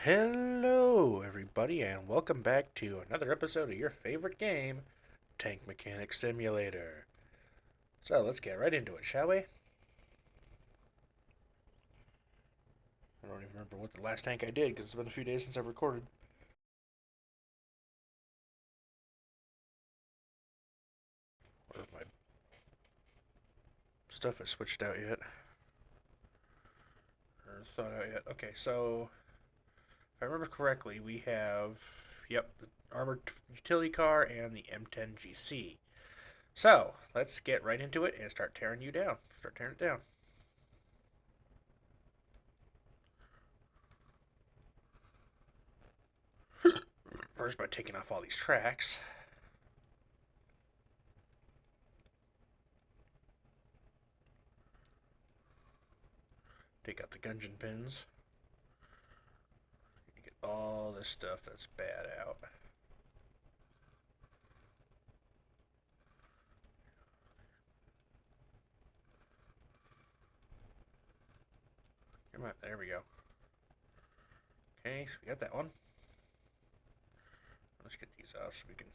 Hello, everybody, and welcome back to another episode of your favorite game, Tank Mechanic Simulator. So let's get right into it, shall we? I don't even remember what the last tank I did because it's been a few days since I've recorded. Or if my stuff has switched out yet. Or thought out yet. Okay, so if I remember correctly, we have, yep, the armored utility car and the M10 GC. So let's get right into it and start tearing you down. Start tearing it down. First, by taking off all these tracks. Take out the gungeon pins. You get all this stuff that's bad out. Come on, there we go. Okay, so we got that one. Let's get these off so we can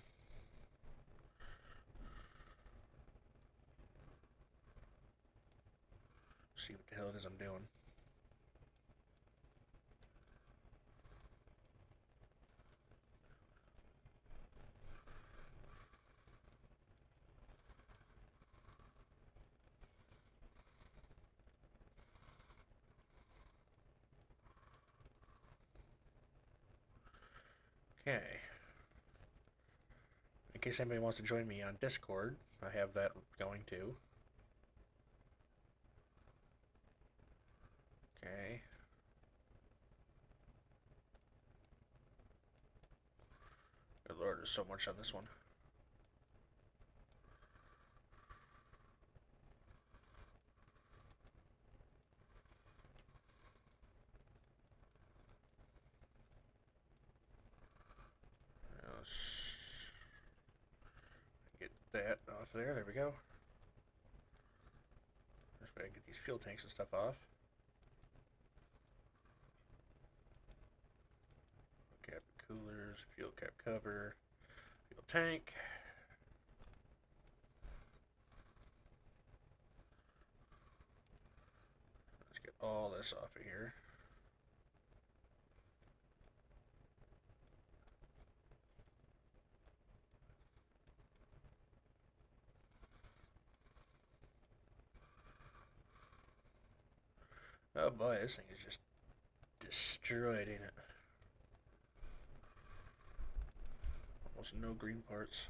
see what the hell it is I'm doing. Okay. In case anybody wants to join me on Discord, I have that going too. Okay. Good lord, there's so much on this one. Let's get that off there. There we go. Let's get these fuel tanks and stuff off. Cap coolers, fuel cap cover, fuel tank. Let's get all this off of here. Oh boy, this thing is just destroyed, ain't it? Almost no green parts.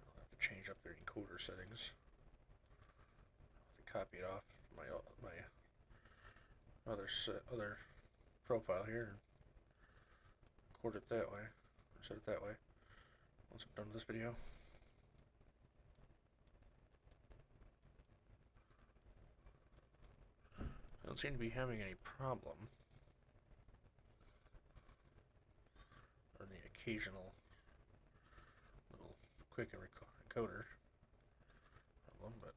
I'll have to change up their encoder settings. I'll have to copy it off my other profile here and record it that way. Or set it that way. Once I'm done with this video. I don't seem to be having any problem. Or the occasional little quick encoder problem, but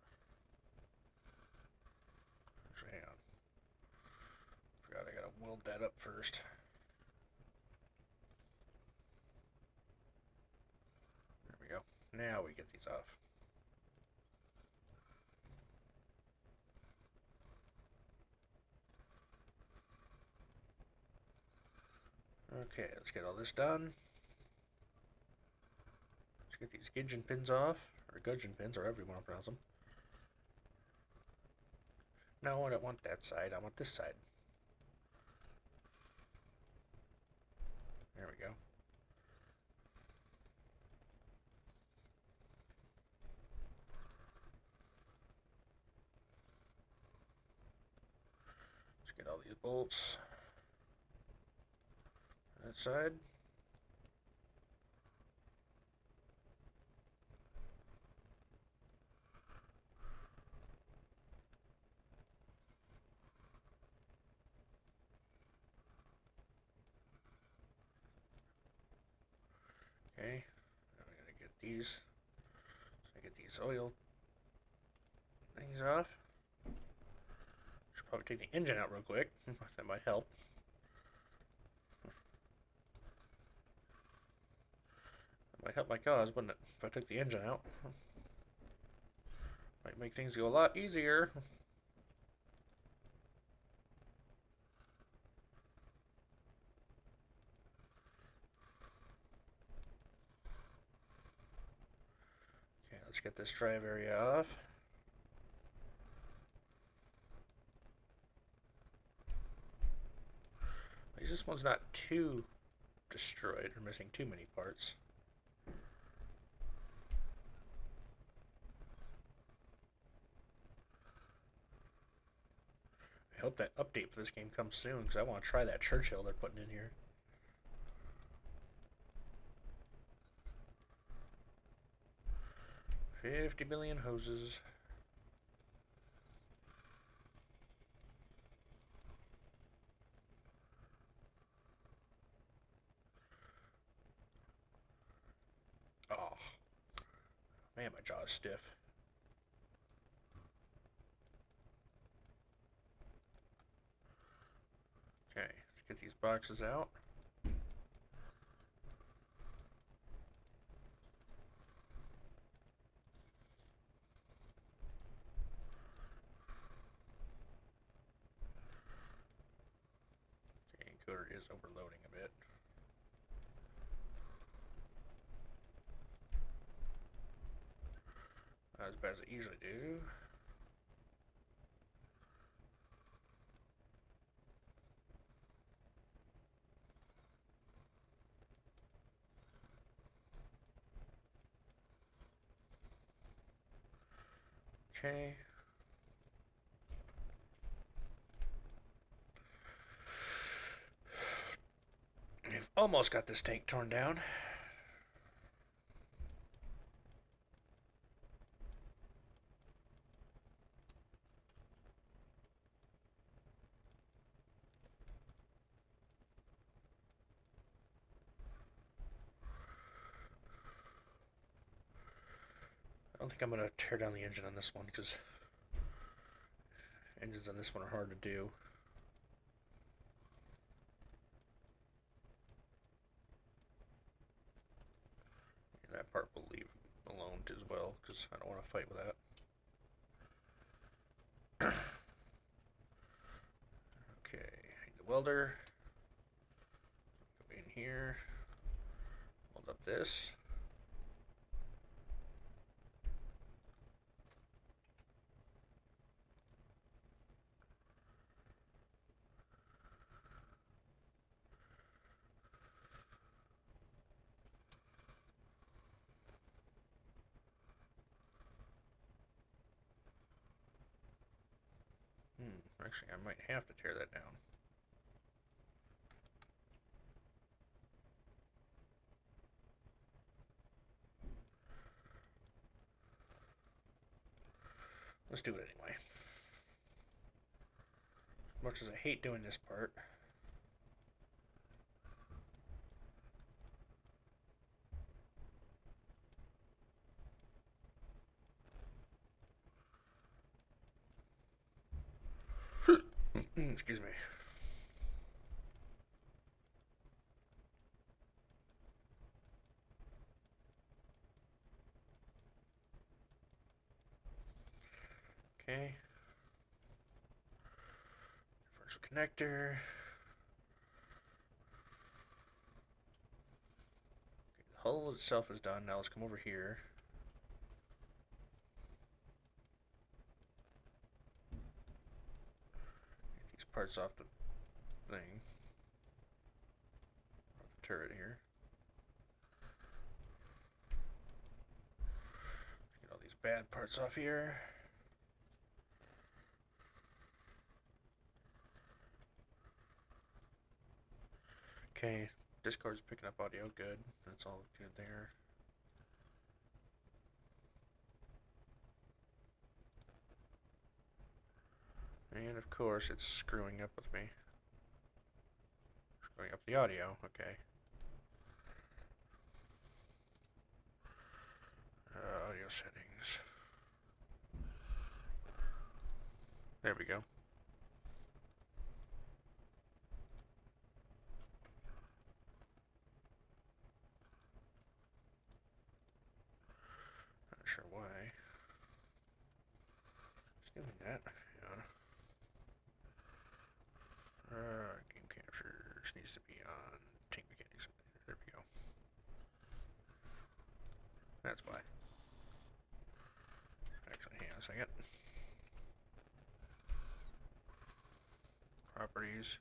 actually, hang on. Forgot I gotta weld that up first. There we go. Now we get these off. Okay, let's get all this done. Let's get these gudgeon pins off, or gudgeon pins, or however you want to pronounce them. No, I don't want that side, I want this side. There we go. Let's get all these bolts. That side. Okay, now we gotta get these. So I get these oil things off. Should probably take the engine out real quick. That might help. That might help my cause, wouldn't it? If I took the engine out. Might make things go a lot easier. Okay, let's get this drive area off. At least this one's not too destroyed or missing too many parts. I hope that update for this game comes soon because I want to try that Churchill they're putting in here. $50 billion hoses. Oh, man, my jaw is stiff. Okay, let's get these boxes out. Okay, encoder is overloading a bit. Not as bad as it usually do. Okay. We've almost got this tank torn down. I don't think I'm going to tear down the engine on this one because engines on this one are hard to do. And that part we'll leave alone as well because I don't want to fight with that. Okay, the welder. Go in here. Hold up this. Actually, I might have to tear that down. Let's do it anyway. As much as I hate doing this part. Excuse me. Okay. Differential connector. Okay, the hull itself is done. Now let's come over here. Get these parts off the thing. Off the turret here. Get all these bad parts off here. Okay, Discord's picking up audio, good. That's all good there. And of course, it's screwing up with me. Screwing up the audio, okay. Audio settings. There we go. Not sure why. It's doing that. Game captures needs to be on tank mechanics. There we go. That's why. Actually, hang on a second. Properties.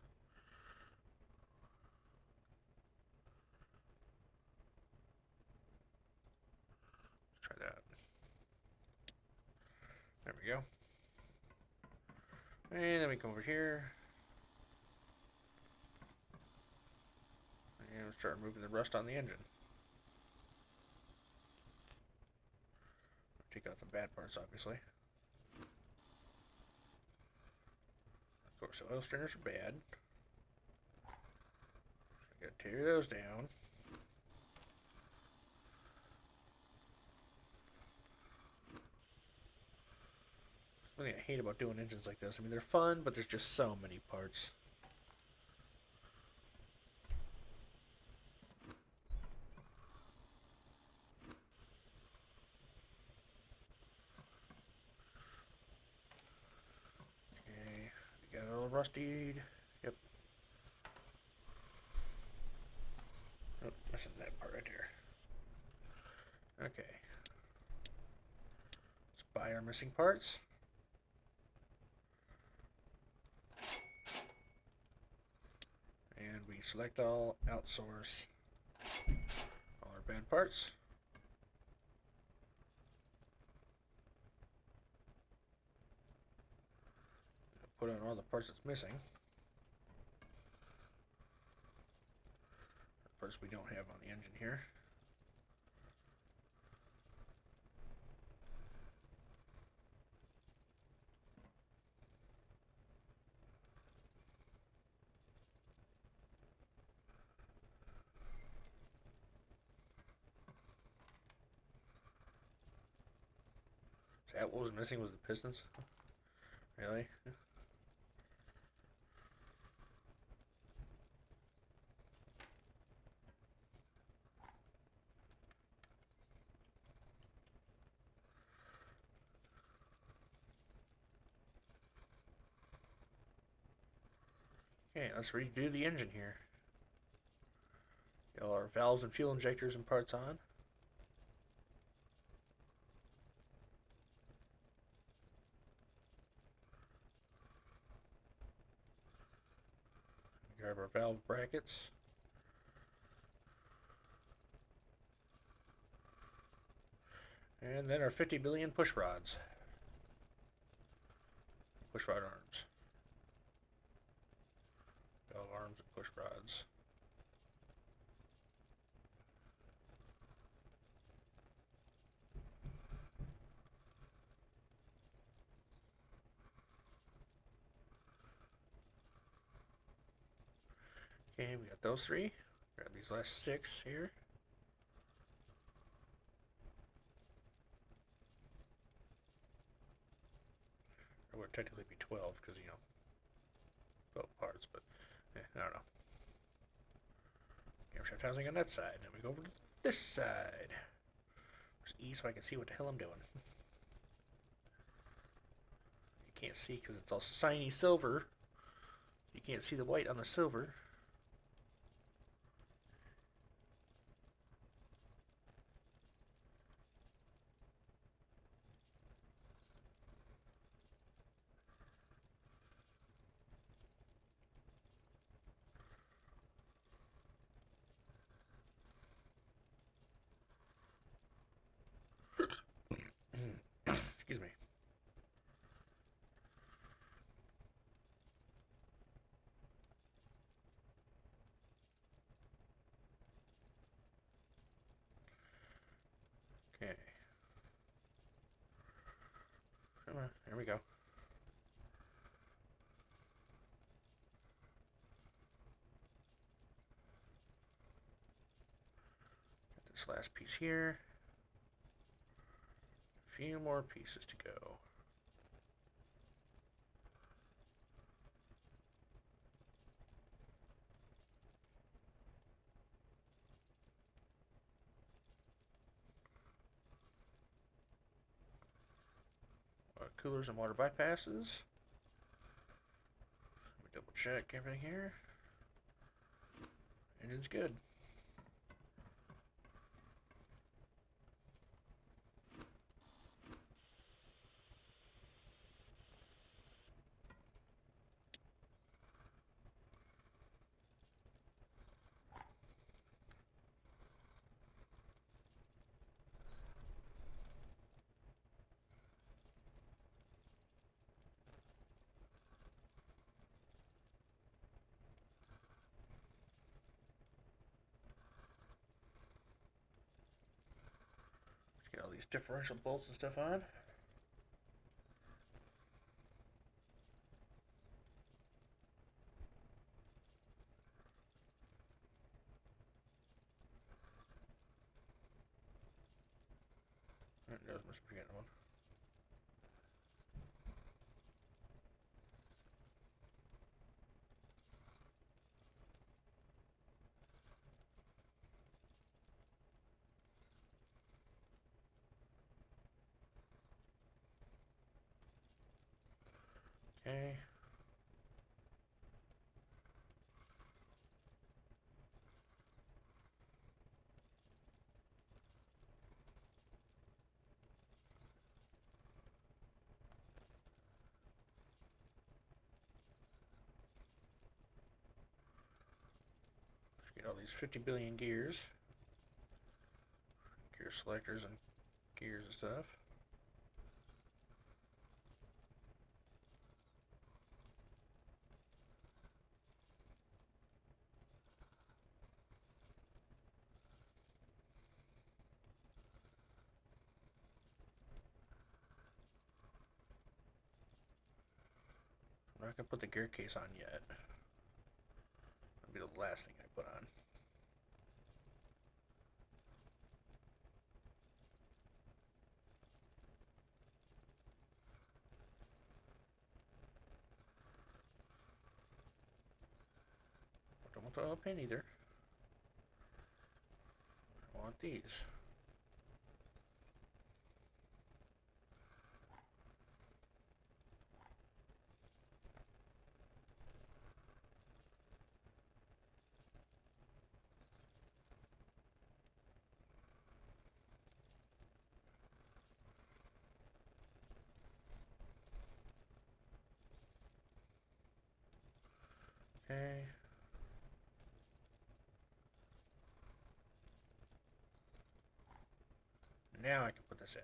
Let's try that. There we go. And then we come over here. And start removing the rust on the engine. Take out the bad parts, obviously. Of course, the oil strainers are bad. So I gotta tear those down. One thing I hate about doing engines like this, I mean, they're fun, but there's just so many parts. Okay, we got it all rustied. Yep. Oh, missing that part right there. Okay. Let's buy our missing parts. And we select all, outsource all our bad parts. Put on all the parts that's missing. The parts we don't have on the engine here. Is that what was missing, was the pistons? Really? Okay, let's redo the engine here. Get all our valves and fuel injectors and parts on. Grab our valve brackets. And then our 50 billion push rods. Push rod arms. Valve arms and push rods. Okay, we got those three. Grab these last 6 here. Or would technically be 12 because, you know, 12 parts, but I don't know. Camshaft housing on that side. Then we go over to this side. Press E so I can see what the hell I'm doing. You can't see because it's all shiny silver. You can't see the white on the silver. Excuse me. Okay. Come on, there we go. Got this last piece here. A few more pieces to go. coolers and water bypasses. Let me double check everything here. Engine's good. Let's get all these differential bolts and stuff on. No, must be forgetting one. Okay. Let's get all these 50 billion gears. Gear selectors and gears and stuff. I'm not going to put the gear case on yet. That'll be the last thing I put on. I don't want the oil pan either. I want these. Okay. Now I can put this in.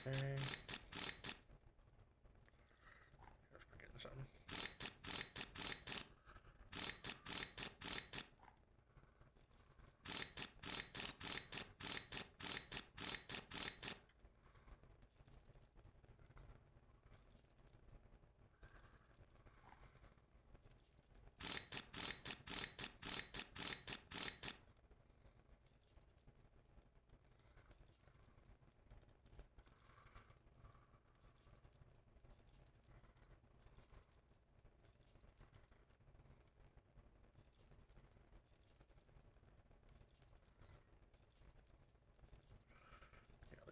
Okay. Just forgetting something.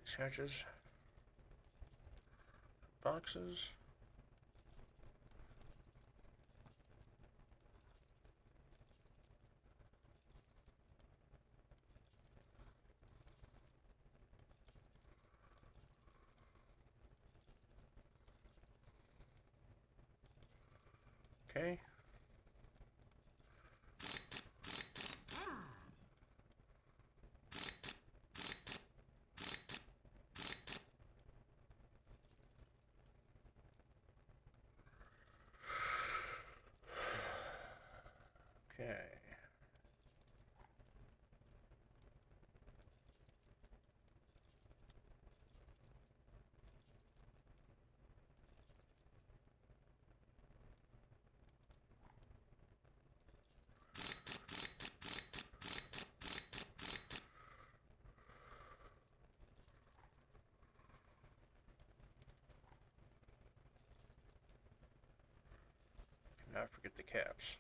These hatches, boxes. Okay. Okay. I forget the caps.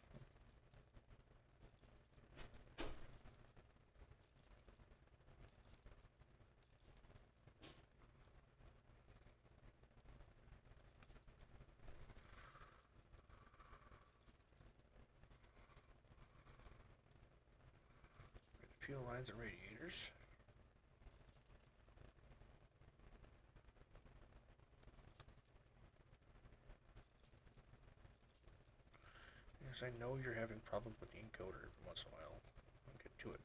Fuel lines and radiators. Yes, I know you're having problems with the encoder once in a while. I'll get to it.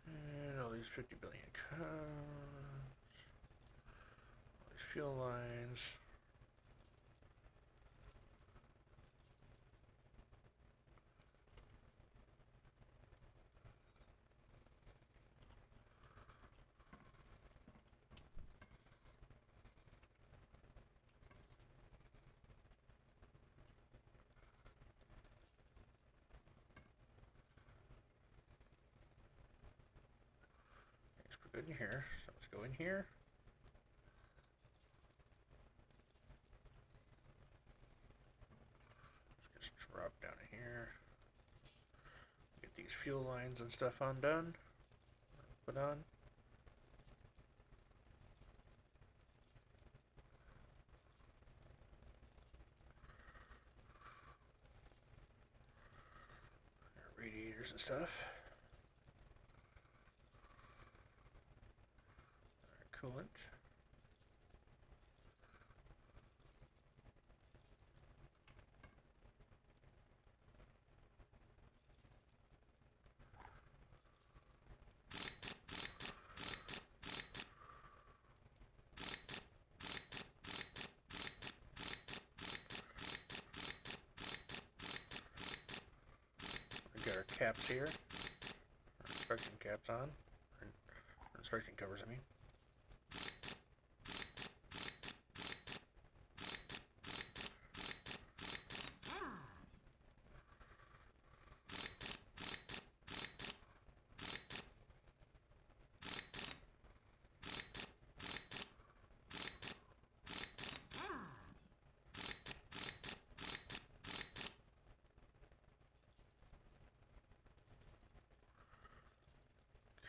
And all these 50 billion cars. All these fuel lines. Good in here, so let's go in here. Let's just drop down in here. Get these fuel lines and stuff undone. Put on. Radiators and stuff. Coolant. We got our caps here. Our inspection caps on. Our inspection covers, I mean.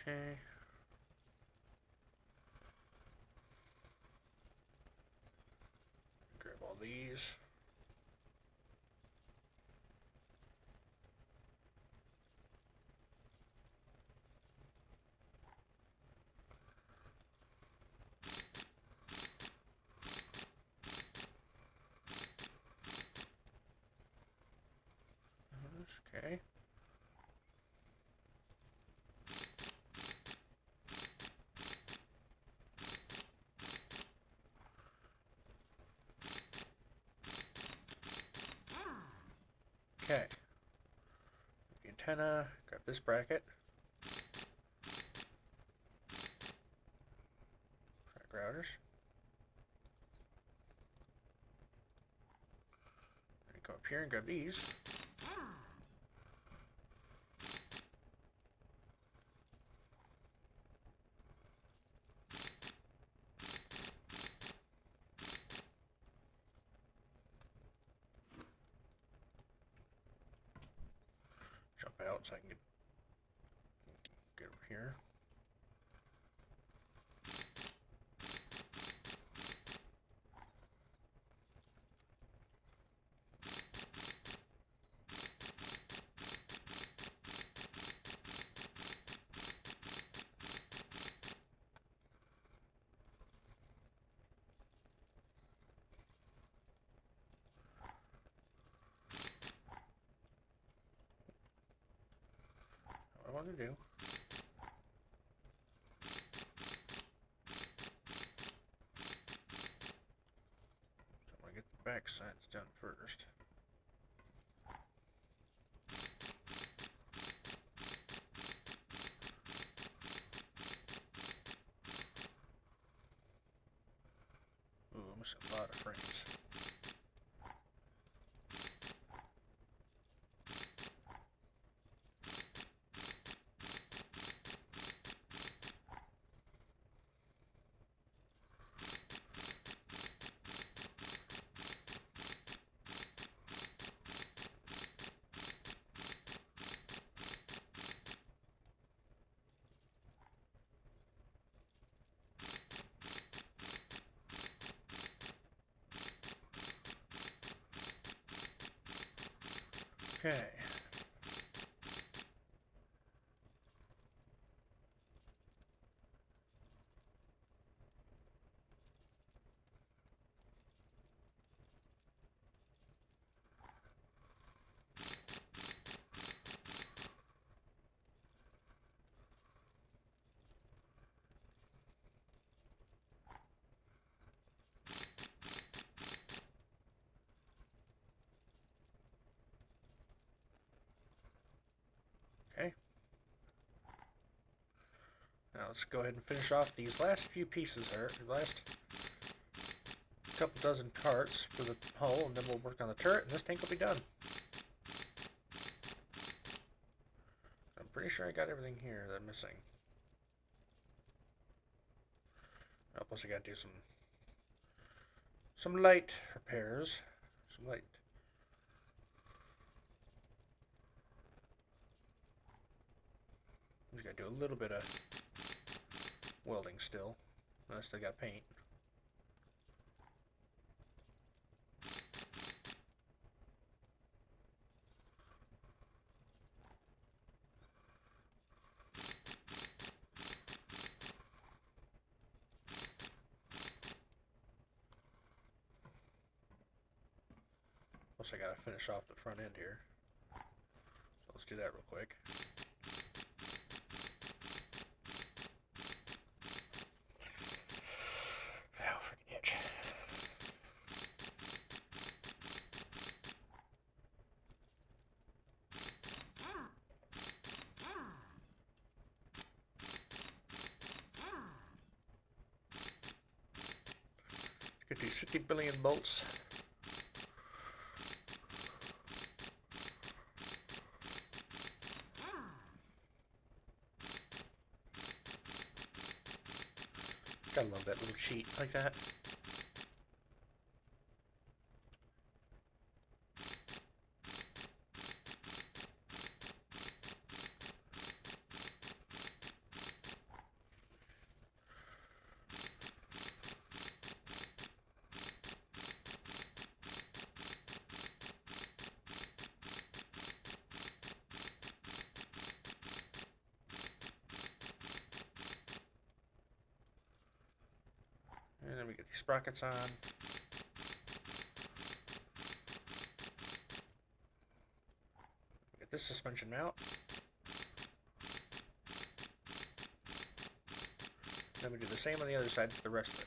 Okay. Grab all these. Okay. Okay. The antenna, grab this bracket. Track routers. Go up here and grab these. Jump out so I can get over here. What I want to do. So I want to get the back sides done first. Ooh, I'm missing a lot of frames. Okay. Okay. Now let's go ahead and finish off these last few pieces here, last couple dozen parts for the hull, and then we'll work on the turret, and this tank will be done. I'm pretty sure I got everything here that I'm missing. Oh, plus I gotta do some light repairs. Some light. Just gotta do a little bit of welding still. I still got paint. Plus I gotta finish off the front end here. So let's do that real quick. Ow, freaking itch. Get these 50 billion bolts. Gotta love that little cheat like that. And then we get these sprockets on. Get this suspension mount. Then we do the same on the other side for the rest of it.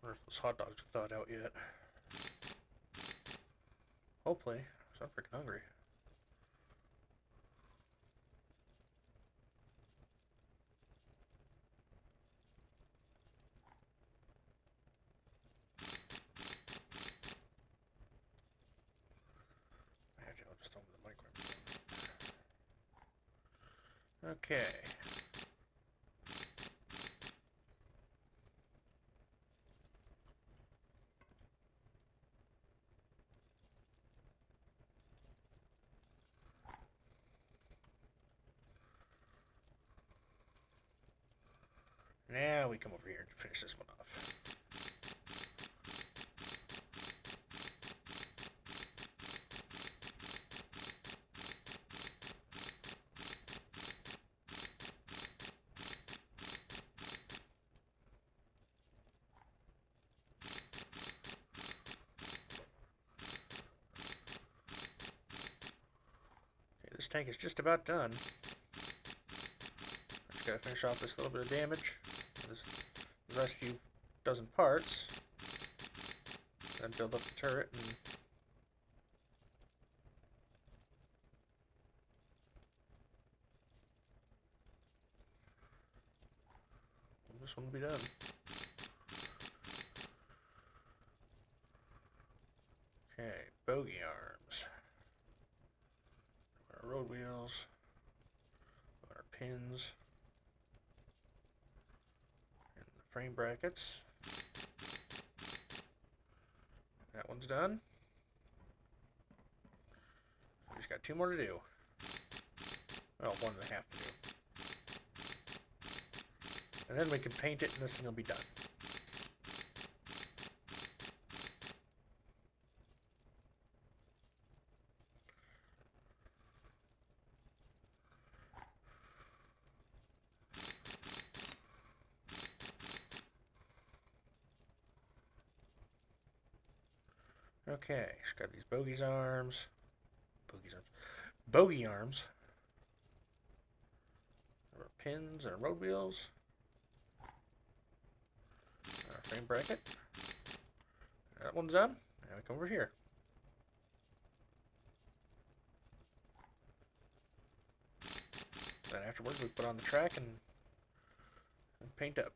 I wonder if those hot dogs are thawed out yet. Hopefully, because I'm freaking hungry. Actually, I'll just open the microwave. Okay. Now we come over here and finish this one off. Okay, this tank is just about done. Just gotta finish off this little bit of damage. These last few dozen parts. Then build up the turret and this one will be done. Okay, bogey arms. Our road wheels. Our pins. And the frame brackets. That one's done. got 2 more to do. Well, 1.5 to do. And then we can paint it and this thing will be done. Okay, just got these bogey arms. Bogey arms. Our pins and road wheels. Our frame bracket. That one's done. Now we come over here. Then afterwards we put on the track and paint up.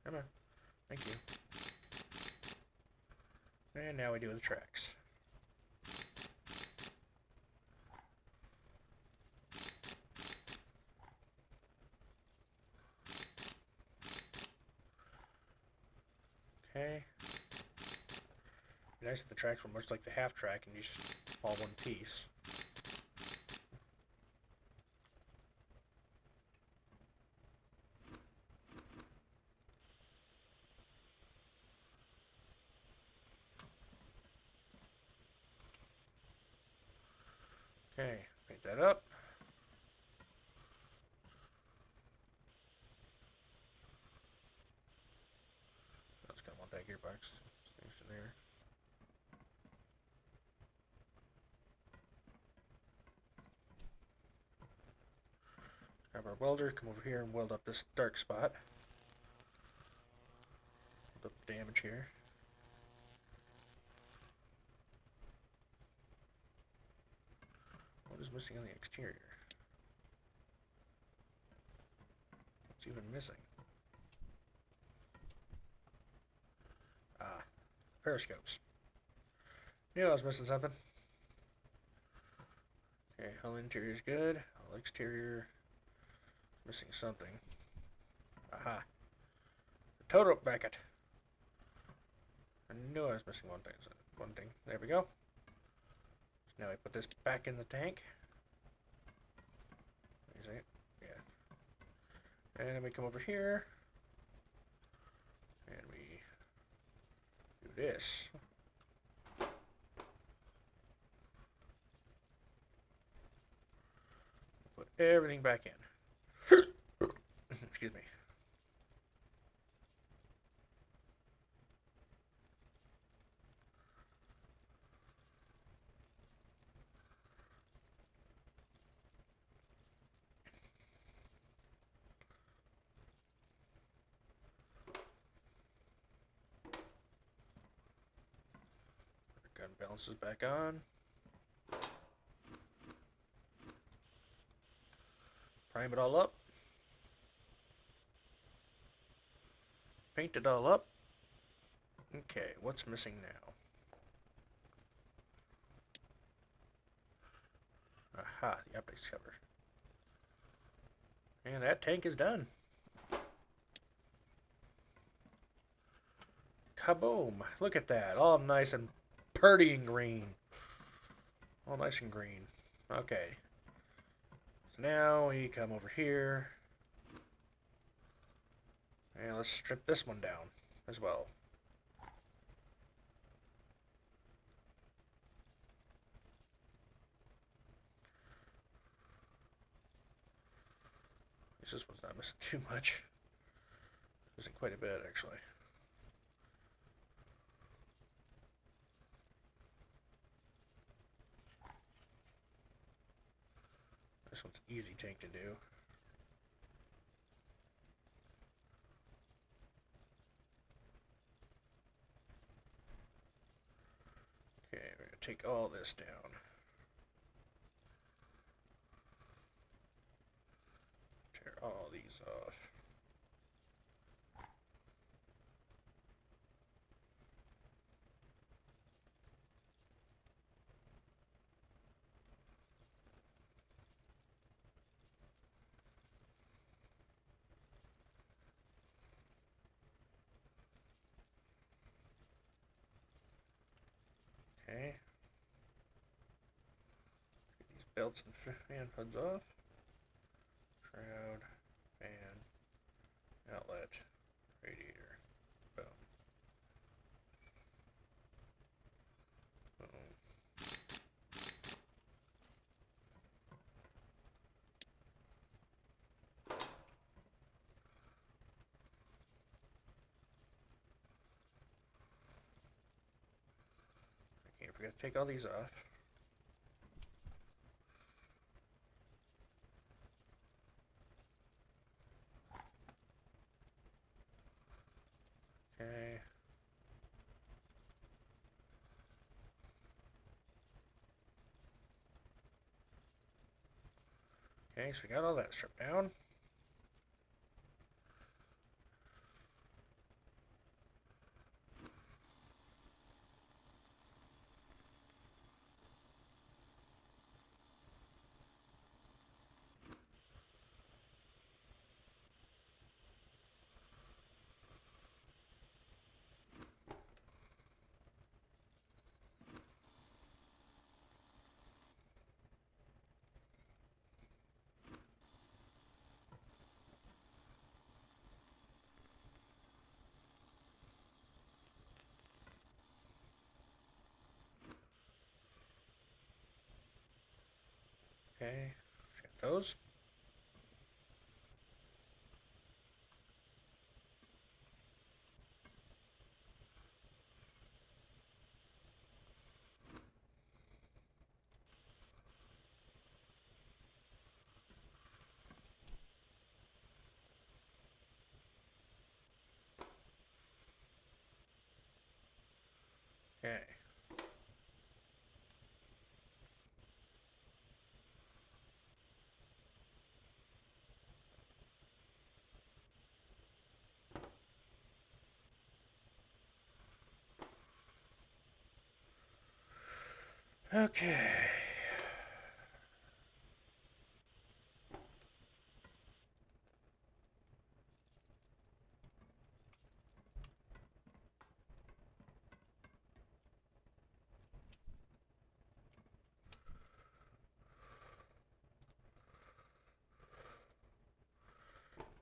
Come on. Thank you. And now we do the tracks. Okay. Nice if the tracks were much like the half track and you just all one piece. Okay, paint that up. I was gonna want that gearbox station there. Grab our welder, come over here and weld up this dark spot. Weld up the damage here. What is missing on the exterior? What's even missing? Ah, periscopes. Knew I was missing something. Okay, hull interior is good. Hull exterior missing something. Aha. The tow rope bracket. I knew I was missing one thing. There we go. So now we put this back in the tank. Is it? Yeah. And then we come over here. And we do this. Put everything back in. Excuse me. Gun balances back on. Prime it all up. Paint it all up. Okay, what's missing now? Aha, the optics cover. And that tank is done. Kaboom! Look at that, all nice and pretty and green. All nice and green. Okay. So now we come over here. And let's strip this one down as well. This one's not missing too much. Missing quite a bit, actually. This one's easy tank to do. Okay, we're going to take all this down. Tear all these off. Okay. Get these belts and fan hoods off. Shroud, fan, outlet, radiator. Boom. Boom. I can't forget to take all these off. Okay. Okay, so we got all that stripped down. Okay, got those. Okay. Okay.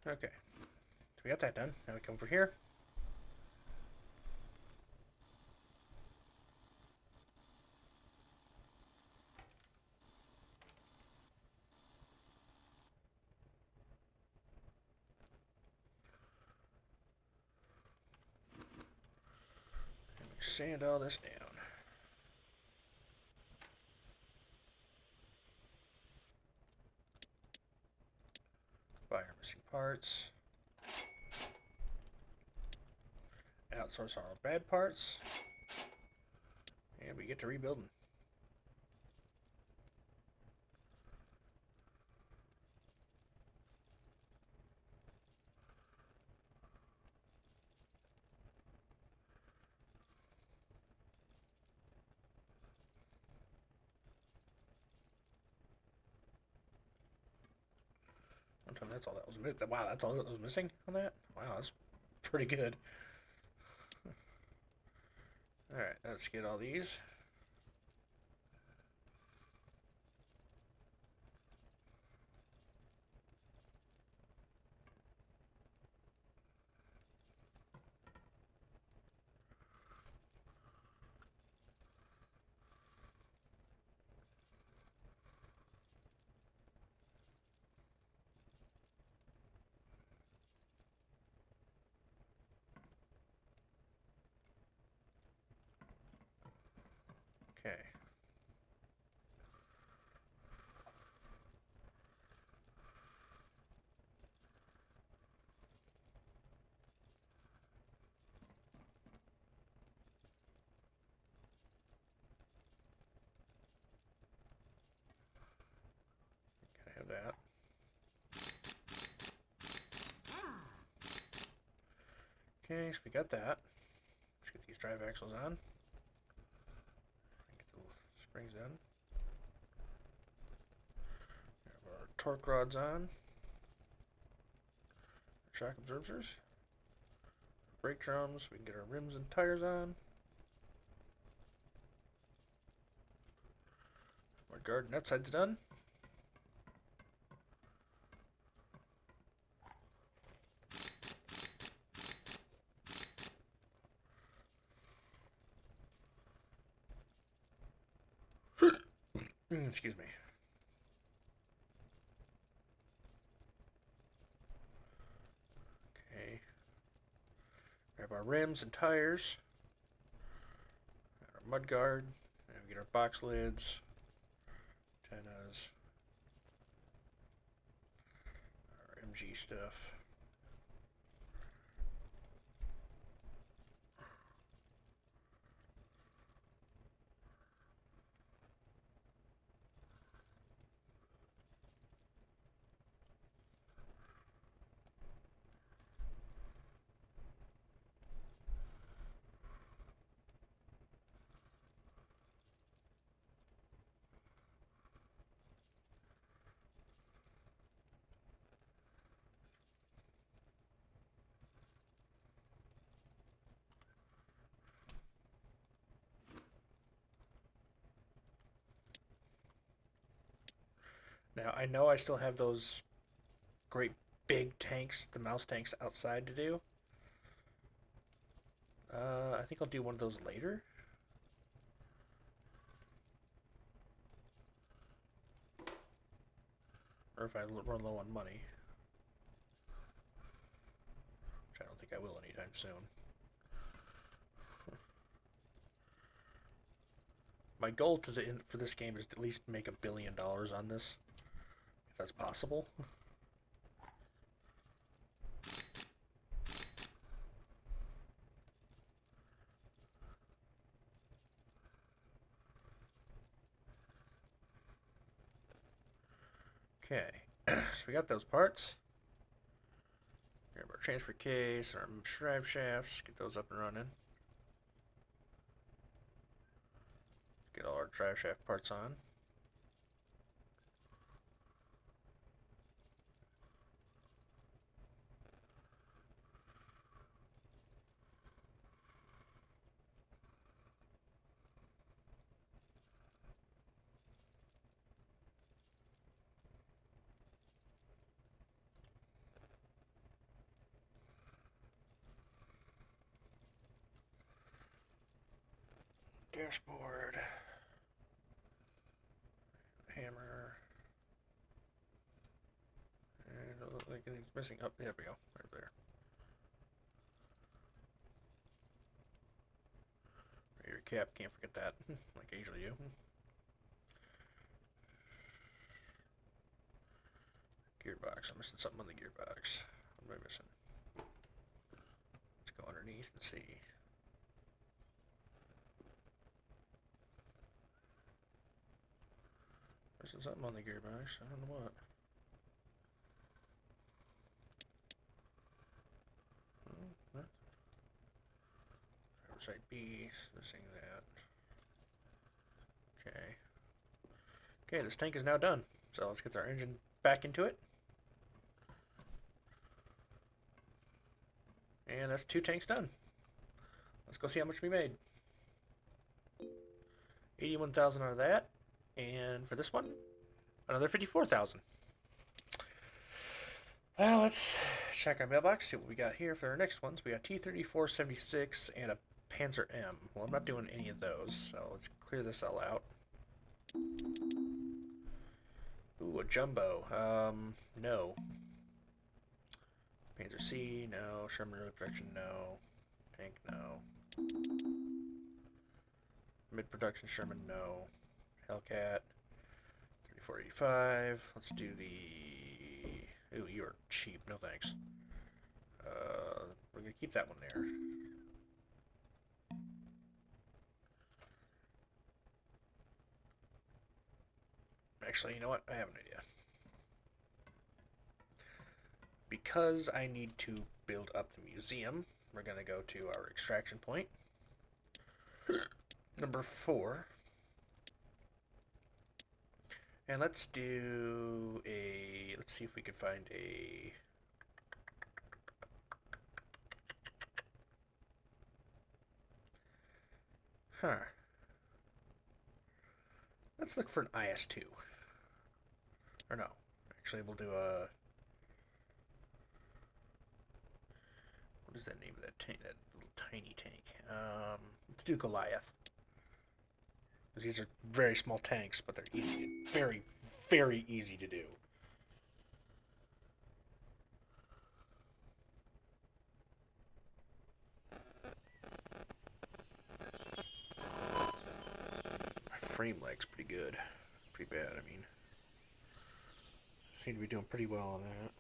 Okay. So we got that done. Now we come over here. And we sand all this down. Buy our missing parts. Outsource all our bad parts. And we get to rebuilding. That's all that was missing. Wow, that's all that was missing on that? Wow, that's pretty good. Alright, let's get all these. Okay. Can I have that? Okay, so we got that. Let's get these drive axles on. Get the springs in. Have our torque rods on. Shock absorbers. Brake drums. We can get our rims and tires on. garden outside's done. Excuse me. Okay. Grab our rims and tires. Our mud guard. And we get our box lids. Antennas. Our MG stuff. Now, I know I still have those great big tanks, the mouse tanks outside to do. I think I'll do one of those later. Or if I run low on money. Which I don't think I will anytime soon. My goal for this game is to at least make $1 billion on this. If that's possible. Okay, so we got those parts. Grab our transfer case, our drive shafts, get those up and running. Get all our drive shaft parts on. Dashboard. Hammer. And it looks like it's missing. Oh, there we go. Right there. Your cap, can't forget that. Like I usually do. Gearbox. I'm missing something on the gearbox. What am I missing? Let's go underneath and see. Missing something on the gearbox. I don't know what. Driver's side B. Missing that. Okay. Okay, this tank is now done. So let's get our engine back into it. And that's 2 tanks done. Let's go see how much we made. 81,000 out of that. And for this one, another 54,000. Well, let's check our mailbox, see what we got here for our next ones. We got T-34-76 and a Panzer M. Well, I'm not doing any of those, so let's clear this all out. Ooh, a jumbo. No. Panzer C, no. Sherman Road Production, no. Tank, no. Mid-production Sherman, no. Hellcat, 3485. Let's do the... Ooh, you are cheap. No thanks. We're going to keep that one there. Actually, you know what? I have an idea. Because I need to build up the museum, we're going to go to our extraction point. Number 4. And let's do a... Let's see if we can find a... Huh. Let's look for an IS-2. Or no. Actually, we'll do a... What is that name of that tank? That little tiny tank. Let's do Goliath. Because these are very small tanks, but they're easy. Very, very easy to do. My frame lag's pretty good. Pretty bad, I mean. Seem to be doing pretty well on that.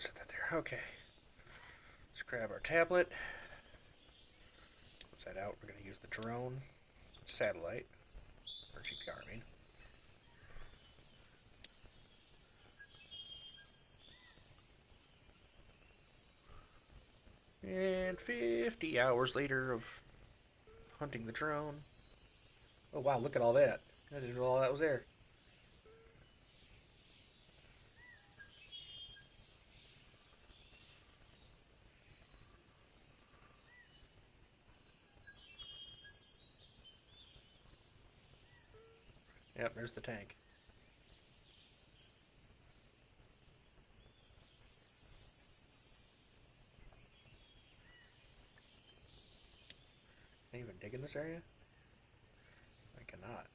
Set that there. Okay. Let's grab our tablet. Close that out. We're going to use the drone. Satellite. Or GPR, I mean. And 50 hours later of hunting the drone. Oh wow, look at all that. I didn't know all that was there. Yep, there's the tank. Can I even dig in this area? I cannot.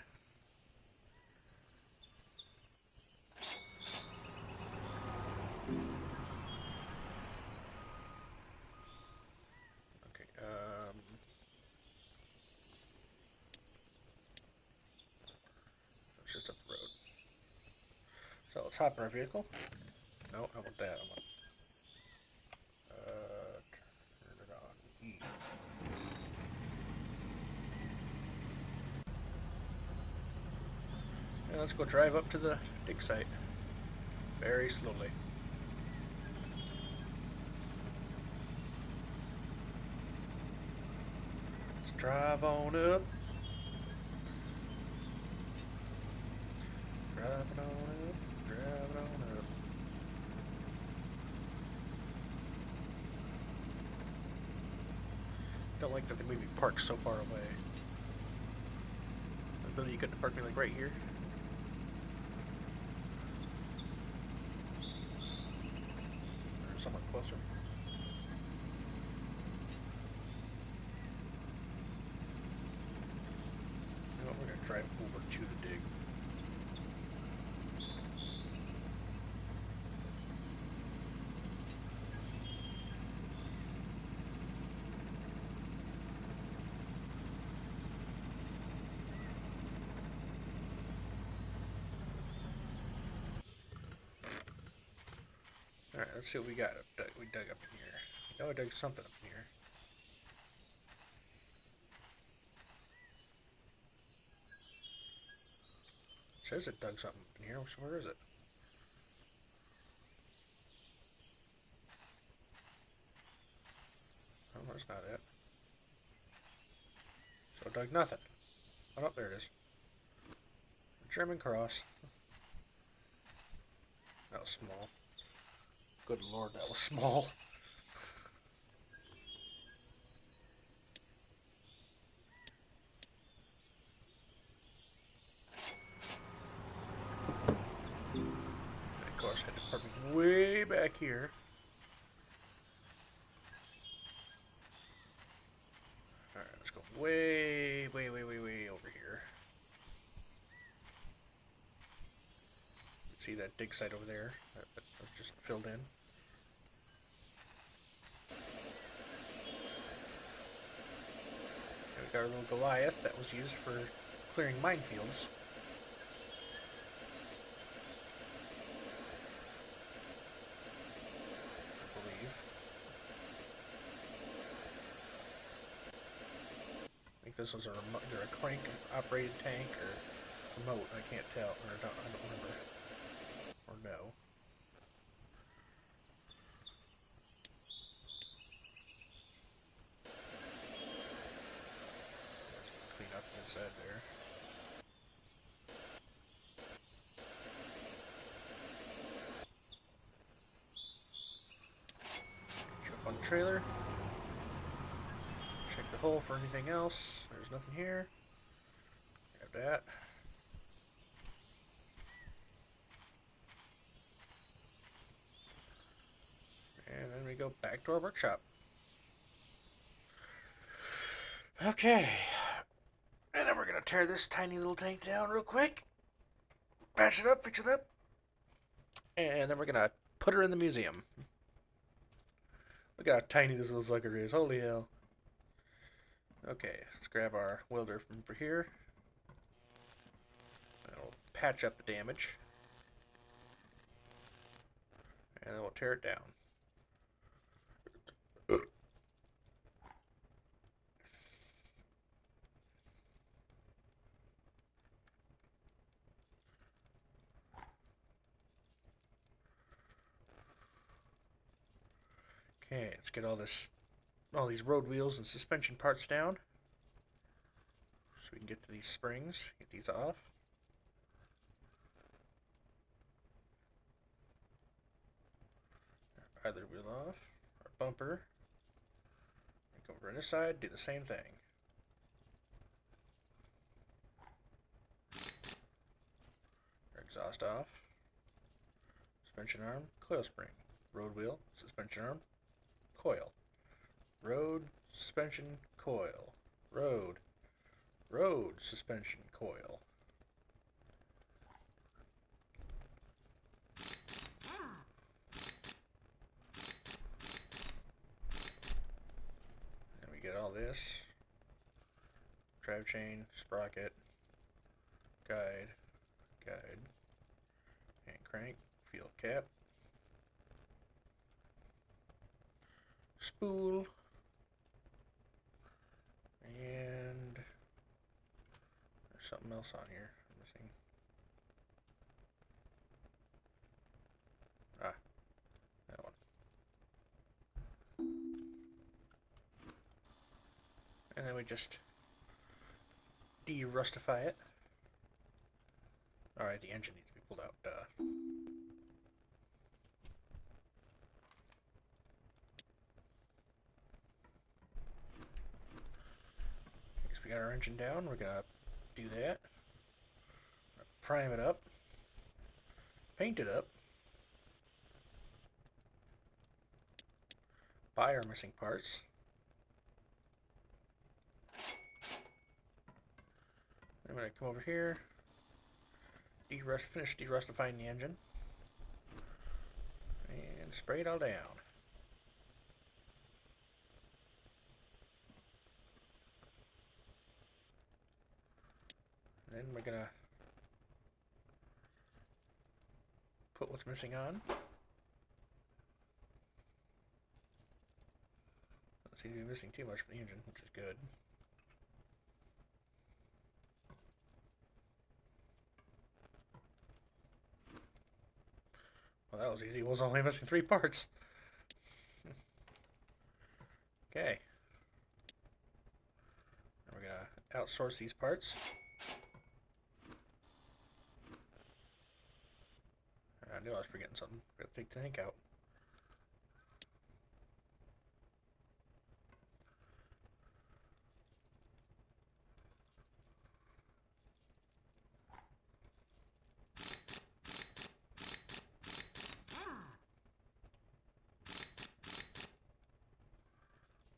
Okay, it's just up the road. So let's hop in our vehicle. No, I want that. I want. Turn it on. E. And let's go drive up to the dig site. Very slowly. Let's drive on up. Driving on up. Driving on up. Don't like that they made me park so far away. Billy, you couldn't park me like right here. Or somewhat closer. You know what, we're gonna drive over to the dig. Alright, let's see what we got. We dug up in here. Oh, I dug something up in here. It says it dug something up in here. So where is it? Oh, that's not it. So it dug nothing. Oh, no, there it is. German cross. That was small. Good lord, that was small. Of course, I had to park way back here. Alright, let's go way over here. See that dig site over there? That was just filled in. And we got our little Goliath that was used for clearing minefields. I believe. I think this was either a crank operated tank or remote. I can't tell, or I don't remember. Or no. Clean up this bed there. Jump on the trailer. Check the hole for anything else. There's nothing here. Grab that. And then we go back to our workshop. Okay. And then we're going to tear this tiny little tank down real quick. Patch it up, fix it up. And then we're going to put her in the museum. Look at how tiny this little sucker is. Holy hell. Okay, let's grab our welder from over here. And we'll patch up the damage. And then we'll tear it down. Okay, let's get all these road wheels and suspension parts down. So we can get to these springs, get these off. Our other wheel off, our bumper. And come over on this side, do the same thing. Our exhaust off. Suspension arm, coil spring. Road wheel, suspension arm, coil. Road, suspension, coil. Road, suspension, coil. And we get all this. Drive chain, sprocket, guide, and crank, fuel cap, spool, and there's something else on here I'm missing. Ah, that one. And then we just de-rustify it. Alright, the engine needs to be pulled out. Guess we got our engine down. We're gonna do that. Prime it up. Paint it up. Buy our missing parts. I'm gonna come over here. Finish de-rustifying the engine. And spray it all down. And then we're gonna put what's missing on. Doesn't seem to be missing too much for the engine, which is good. Well, that was easy. It was only missing 3 parts. Okay. And we're gonna outsource these parts. I knew I was forgetting something. Gotta take the tank out.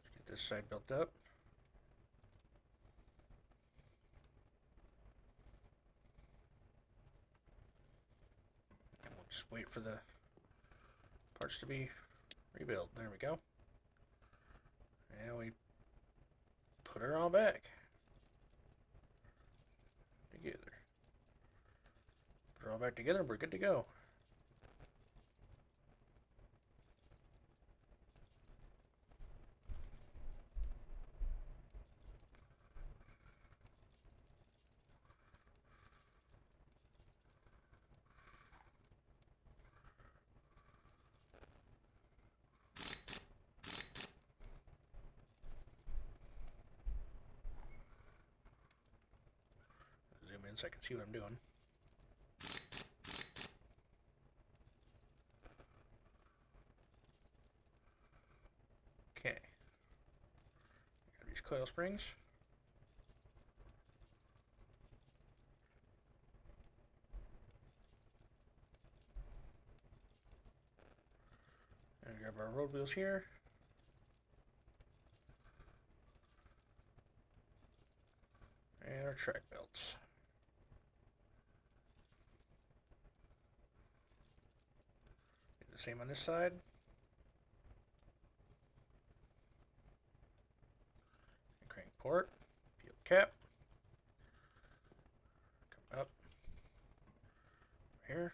Let's get this side built up. Just wait for the parts to be rebuilt. There we go. And we put her all back together. Put her all back together, we're good to go. in so I can see what I'm doing. Okay. Got these coil springs. And grab our road wheels here. And our track belts. Do the same on this side. And crank port. Peel cap. Come up. Here.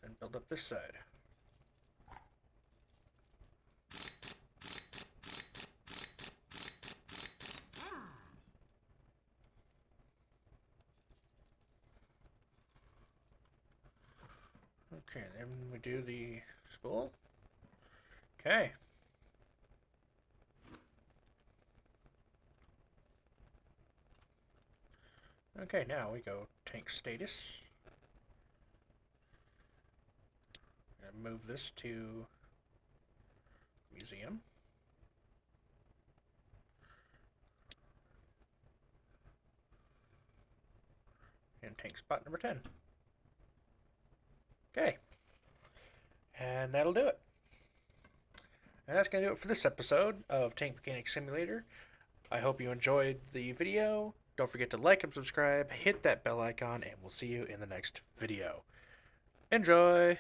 And build up this side. Okay, then we do the spool. Okay. Okay, now we go tank status. I'm gonna move this to museum. And tank spot number 10. Okay. And that'll do it. And that's going to do it for this episode of Tank Mechanic Simulator. I hope you enjoyed the video. Don't forget to like and subscribe, hit that bell icon, and we'll see you in the next video. Enjoy!